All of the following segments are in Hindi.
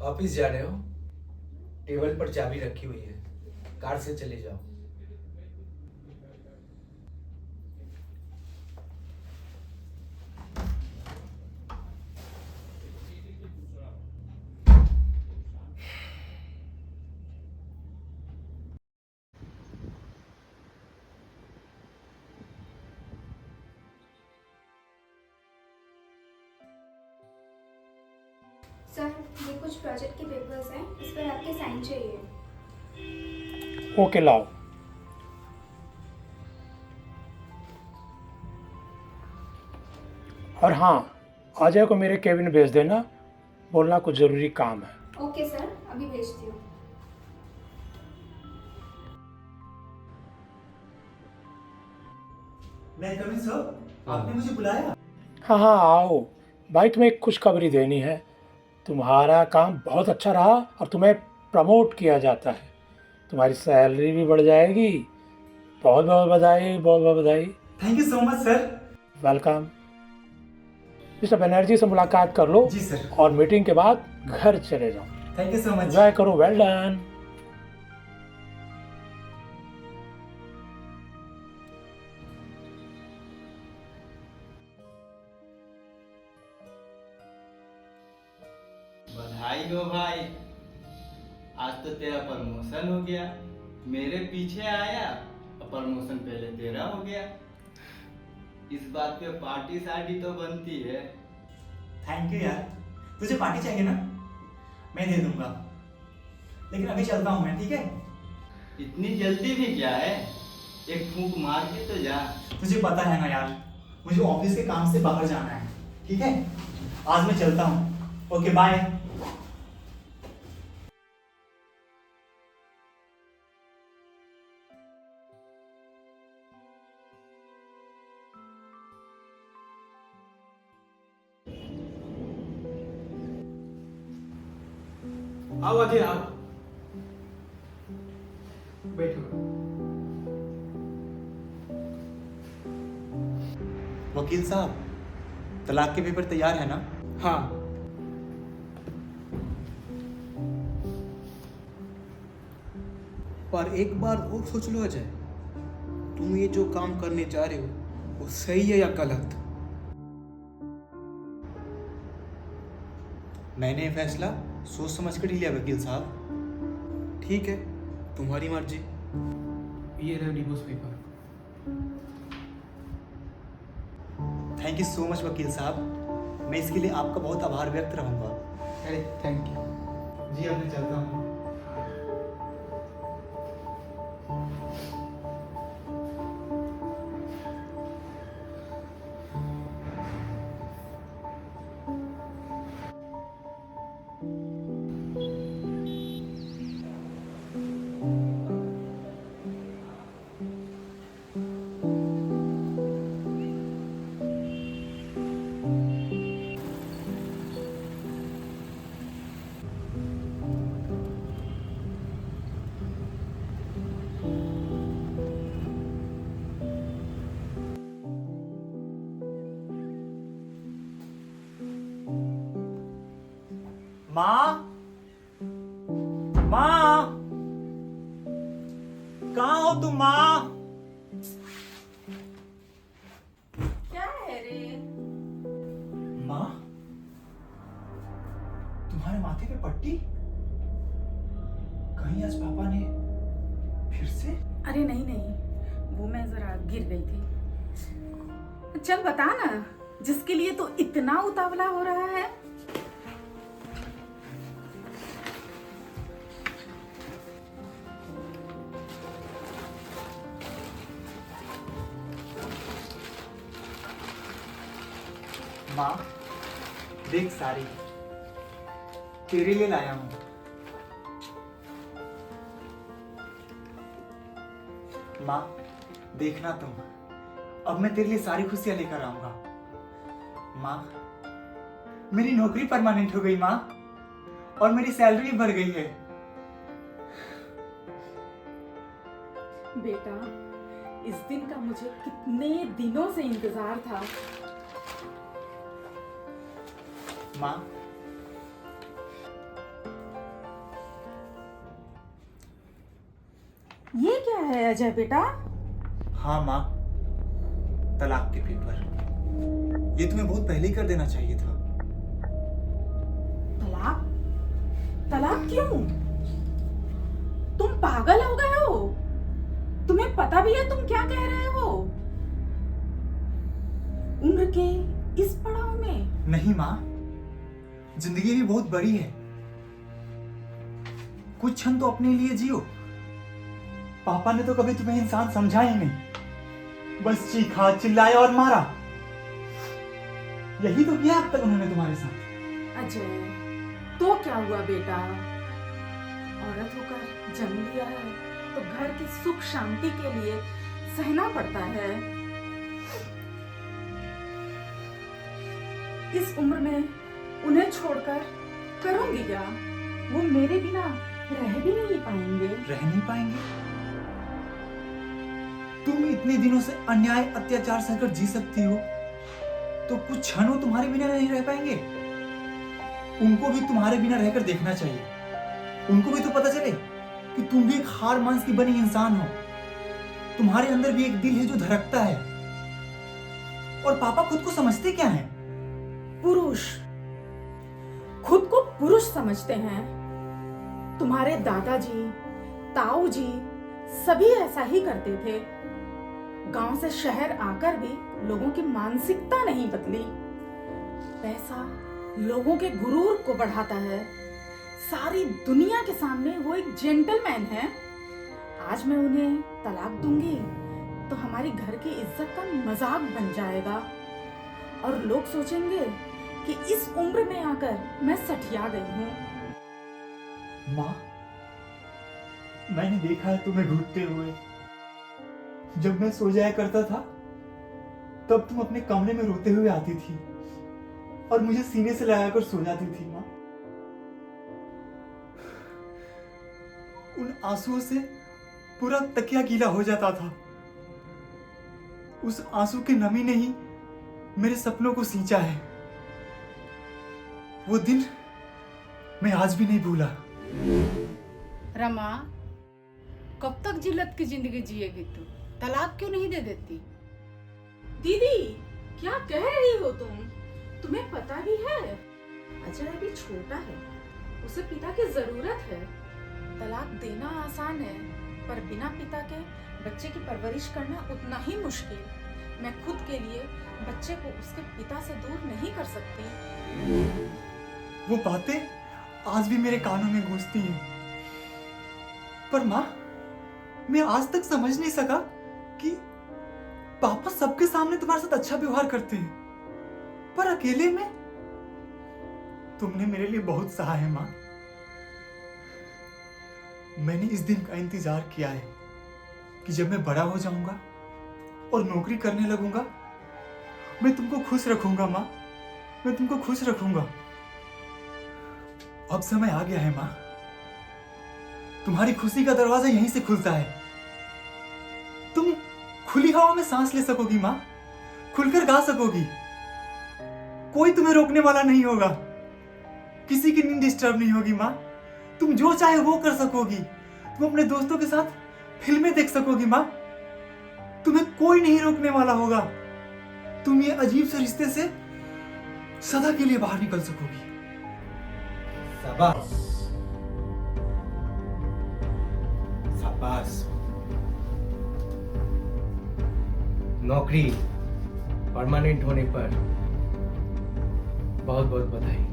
ऑफिस जा रहे हो? टेबल पर चाबी रखी हुई है, कार से चले जाओ। सर, ये कुछ प्रोजेक्ट के पेपर्स हैं, इस पर आपके साइन चाहिए। ओके लाओ। और हाँ, अजय को मेरे केबिन भेज देना, बोलना कुछ ज़रूरी काम है। ओके सर, अभी भेजती हूँ। मैं कमिंग सर, आपने मुझे बुलाया? हाँ हाँ आओ। भाई तुम्हें एक खुशखबरी देनी है। तुम्हारा काम बहुत अच्छा रहा और तुम्हें प्रमोट किया जाता है। तुम्हारी सैलरी भी बढ़ जाएगी। बहुत बहुत बधाई, बहुत बहुत बधाई। Thank you so much sir. Welcome. Mister Banerjee से मुलाकात कर लो। जी सर। और मीटिंग के बाद घर चले जाओ। Thank you so much. Enjoy करो। Well done. बधाई हो भाई, आज तो तेरा प्रमोशन हो गया। मेरे पीछे आया और प्रमोशन पहले तेरा हो गया। इस बात पे पार्टी सार्टी तो बनती है। थैंक यू यार। तुझे पार्टी चाहिए ना? मैं दे दूंगा, लेकिन अभी चलता हूँ मैं, ठीक है? इतनी जल्दी भी क्या है, एक फूंक मार के तो जा। तुझे पता है ना यार, मुझे ऑफिस के काम से बाहर जाना है, ठीक है? आज मैं चलता हूँ। Okay bye. आओ अजय आओ, बैठो। वकील साहब, तलाक के पेपर तैयार है ना? हाँ, पर एक बार और सोच लो अजय, तुम ये जो काम करने जा रहे हो वो सही है या गलत? मैंने ये फैसला सोच समझ कर ही लिया वकील साहब। ठीक है, तुम्हारी मर्जी। ये रहा divorce paper. Thank you so much वकील साहब, मैं इसके लिए आपका बहुत आभार व्यक्त रहूंगा। अरे थैंक यू। जी अब मैं चलता हूँ। माँ, माँ, कहाँ हो तुम माँ? क्या है रे? माँ, तुम्हारे माथे पे पट्टी? कहीं आज पापा ने फिर से? अरे नहीं नहीं, वो मैं जरा गिर गई थी। चल बता ना, जिसके लिए तो इतना उतावला हो रहा है। माँ, देख सारी, तेरे लिए लाया हूं। माँ देखना तुम, अब मैं तेरे लिए सारी खुशियां लेकर आऊंगा। माँ मेरी नौकरी परमानेंट हो गई माँ, और मेरी सैलरी भी बढ़ गई है। बेटा, इस दिन का मुझे कितने दिनों से इंतजार था। माँ ये क्या है अजय बेटा? हाँ माँ, तलाक के पेपर। ये तुम्हें बहुत पहले ही कर देना चाहिए था। तलाक? तलाक क्यों? तुम पागल हो गए हो? तुम्हें पता भी है तुम क्या कह रहे हो? उम्र के इस पड़ाव में? नहीं माँ, जिंदगी भी बहुत बड़ी है, कुछ क्षण तो अपने लिए जियो। पापा ने तो कभी तुम्हें इंसान समझा ही नहीं, बस चीखा, चिल्लाया और मारा। यही तो किया अब तक उन्होंने तुम्हारे साथ। अजय, तो क्या हुआ बेटा? औरत होकर जन्म लिया है तो घर की सुख शांति के लिए सहना पड़ता है। इस उम्र में उन्हें छोड़कर करूंगी क्या? वो मेरे बिना रह भी नहीं पाएंगे। रह नहीं पाएंगे? तुम इतने दिनों से अन्याय अत्याचार सहकर जी सकती हो, तो कुछ क्षणों तुम्हारे बिना नहीं रह पाएंगे? उनको भी तुम्हारे बिना रहकर देखना चाहिए। उनको भी तो पता चले कि तुम भी एक हाड़ मांस की बनी इंसान हो। तुम्हारे अंदर भी एक दिल है जो धड़कता है। और पापा खुद को समझते क्या हैं? पुरुष, खुद को पुरुष समझते हैं। तुम्हारे दादाजी, ताऊ जी सभी ऐसा ही करते थे। गांव से शहर आकर भी लोगों की मानसिकता नहीं बदली। पैसा लोगों के गुरूर को बढ़ाता है। सारी दुनिया के सामने वो एक जेंटलमैन है। आज मैं उन्हें तलाक दूंगी तो हमारी घर की इज्जत का मजाक बन जाएगा और लोग सोचेंगे कि इस उम्र में आकर मैं सठिया गई हूँ। माँ, मैंने देखा है तुम्हें घुटते हुए। जब मैं सो जाया करता था तब तुम अपने कमरे में रोते हुए आती थी और मुझे सीने से लगाकर सो जाती थी। माँ, उन आंसुओं से पूरा तकिया गीला हो जाता था। उस आंसू की नमी ने ही मेरे सपनों को सींचा है। वो दिन मैं आज भी नहीं भूला। रमा, कब तक जिल्लत की जिंदगी जिएगी तू? तलाक क्यों नहीं दे देती? दीदी, क्या कह रही हो तुम? तुम्हें पता भी है अजय अभी छोटा है, उसे पिता की जरूरत है। तलाक देना आसान है, पर बिना पिता के बच्चे की परवरिश करना उतना ही मुश्किल। मैं खुद के लिए बच्चे को उसके पिता से दूर नहीं कर सकती। वो बातें आज भी मेरे कानों में गूंजती हैं। पर माँ, मैं आज तक समझ नहीं सका कि पापा सबके सामने तुम्हारे साथ अच्छा व्यवहार करते हैं, पर अकेले में तुमने मेरे लिए बहुत सहा है। माँ, मैंने इस दिन का इंतजार किया है कि जब मैं बड़ा हो जाऊंगा और नौकरी करने लगूंगा, मैं तुमको खुश रखूंगा। माँ, मैं तुमको खुश रखूंगा। अब समय आ गया है माँ, तुम्हारी खुशी का दरवाजा यहीं से खुलता है। तुम खुली हवा में सांस ले सकोगी माँ, खुलकर गा सकोगी। कोई तुम्हें रोकने वाला नहीं होगा, किसी की नींद डिस्टर्ब नहीं होगी माँ। तुम जो चाहे वो कर सकोगी। तुम अपने दोस्तों के साथ फिल्में देख सकोगी माँ। तुम्हें कोई नहीं रोकने वाला होगा। तुम ये अजीब से रिश्ते से सदा के लिए बाहर निकल सकोगी। शाबाश, शाबाश। नौकरी परमानेंट होने पर बहुत बहुत बधाई।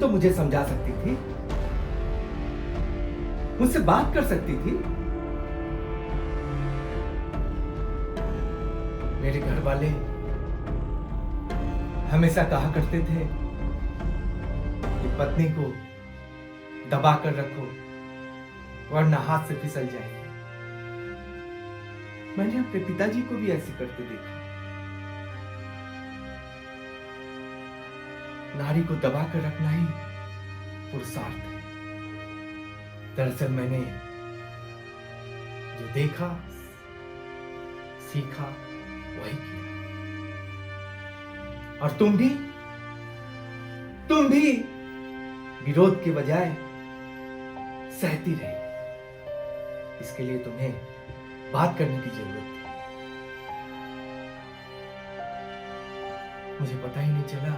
तो मुझे समझा सकती थी, मुझसे बात कर सकती थी। मेरे घर वाले हमेशा कहा करते थे कि पत्नी को दबा कर रखो वरना हाथ से फिसल जाएगी। मैंने अपने पिताजी को भी ऐसे करते देखा। नारी को दबा कर रखना ही पुरुषार्थ है। दरअसल मैंने जो देखा सीखा वही किया। और तुम भी विरोध के बजाय सहती रही। इसके लिए तुम्हें बात करने की जरूरत थी। मुझे पता ही नहीं चला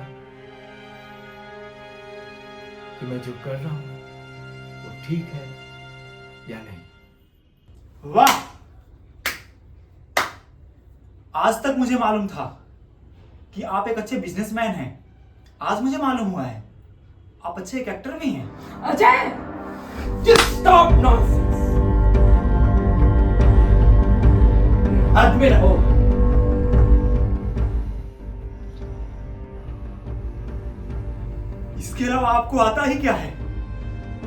कि मैं जो कर रहा हूं वो ठीक है या नहीं। वाह! आज तक मुझे मालूम था कि आप एक अच्छे बिजनेसमैन हैं। आज मुझे मालूम हुआ है आप अच्छे एक एक्टर भी हैं। Ajay, Just stop nonsense! हद में रहो। इसके अलावा आपको आता ही क्या है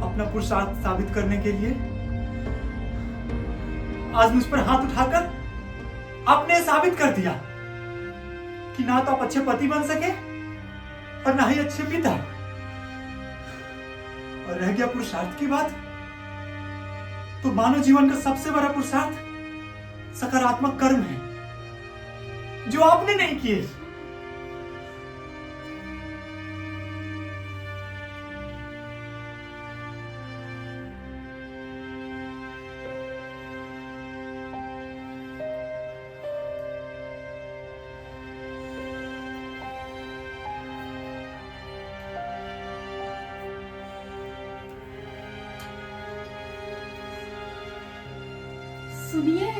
अपना पुरुषार्थ साबित करने के लिए? आज मुझ पर हाथ उठाकर आपने साबित कर दिया कि ना तो आप अच्छे पति बन सके और ना ही अच्छे पिता। और रह गया पुरुषार्थ की बात, तो मानव जीवन का सबसे बड़ा पुरुषार्थ सकारात्मक कर्म है जो आपने नहीं किए। सुनिए,